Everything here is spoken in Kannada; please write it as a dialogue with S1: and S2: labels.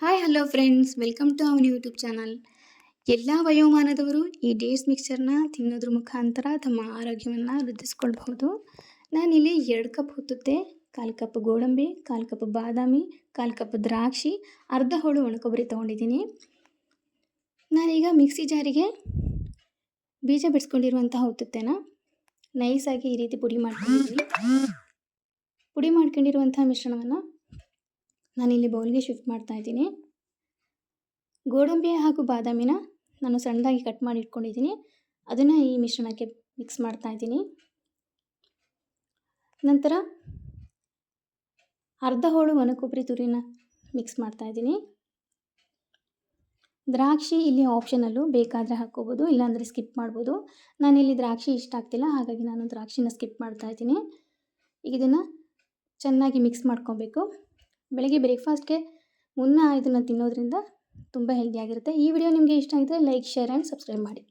S1: Hi hello friends, welcome to our YouTube channel. ಎಲ್ಲ ವಯೋಮಾನದವರು ಈ ಡೇಟ್ಸ್ ಮಿಕ್ಸ್ಚರ್ನ ತಿನ್ನೋದ್ರ ಮುಖಾಂತರ ತಮ್ಮ ಆರೋಗ್ಯವನ್ನು ವೃದ್ಧಿಸ್ಕೊಳ್ಬಹುದು. ನಾನಿಲ್ಲಿ 2 ಕಪ್ ಹುತ್ತುತ್ತೆ, 1/4 ಕಪ್ ಗೋಡಂಬಿ, 1/4 ಕಪ್ ಬಾದಾಮಿ, 1/4 ಕಪ್ ದ್ರಾಕ್ಷಿ, ಅರ್ಧ ಹೋಳು ಒಣಕೊಬ್ಬರಿ ತೊಗೊಂಡಿದ್ದೀನಿ. ನಾನೀಗ ಮಿಕ್ಸಿ ಜಾರಿಗೆ ಬೀಜ ಬಿಡಿಸ್ಕೊಂಡಿರುವಂತಹ ಹುತ್ತುತ್ತೆನ ನೈಸಾಗಿ ಈ ರೀತಿ ಪುಡಿ ಮಾಡ್ಕೊಂಡಿದ್ದೀನಿ. ಪುಡಿ ಮಾಡ್ಕೊಂಡಿರುವಂತಹ ಮಿಶ್ರಣವನ್ನು ನಾನಿಲ್ಲಿ ಬೌಲ್ಗೆ ಶಿಫ್ಟ್ ಮಾಡ್ತಾ ಇದ್ದೀನಿ. ಗೋಡಂಬಿ ಹಾಗೂ ಬಾದಾಮಿನ ನಾನು ಸಣ್ಣದಾಗಿ ಕಟ್ ಮಾಡಿ ಇಟ್ಕೊಂಡಿದ್ದೀನಿ. ಅದನ್ನು ಈ ಮಿಶ್ರಣಕ್ಕೆ ಮಿಕ್ಸ್ ಮಾಡ್ತಾ ಇದ್ದೀನಿ. ನಂತರ ಅರ್ಧ ಹೋಳು ಒಣಕೊಬ್ಬರಿ ತುರಿನ ಮಿಕ್ಸ್ ಮಾಡ್ತಾ ಇದ್ದೀನಿ. ದ್ರಾಕ್ಷಿ ಇಲ್ಲಿ ಆಪ್ಷನಲ್ಲು, ಬೇಕಾದರೆ ಹಾಕ್ಕೋಬೋದು, ಇಲ್ಲಾಂದರೆ ಸ್ಕಿಪ್ ಮಾಡ್ಬೋದು. ನಾನಿಲ್ಲಿ ದ್ರಾಕ್ಷಿ ಇಷ್ಟ ಆಗ್ತಿಲ್ಲ, ಹಾಗಾಗಿ ನಾನು ದ್ರಾಕ್ಷಿನ ಸ್ಕಿಪ್ ಮಾಡ್ತಾ ಇದ್ದೀನಿ. ಈಗ ಇದನ್ನು ಚೆನ್ನಾಗಿ ಮಿಕ್ಸ್ ಮಾಡ್ಕೊಬೇಕು. ಬೆಳಗ್ಗೆ ಬ್ರೇಕ್ಫಾಸ್ಟ್ಗೆ ಮುನ್ನ ಇದನ್ನು ತಿನ್ನೋದ್ರಿಂದ ತುಂಬ ಹೆಲ್ದಿಯಾಗಿರುತ್ತೆ. ಈ ವಿಡಿಯೋ ನಿಮಗೆ ಇಷ್ಟ ಆಗಿದ್ದರೆ ಲೈಕ್, ಶೇರ್ ಆ್ಯಂಡ್ ಸಬ್ಸ್ಕ್ರೈಬ್ ಮಾಡಿ.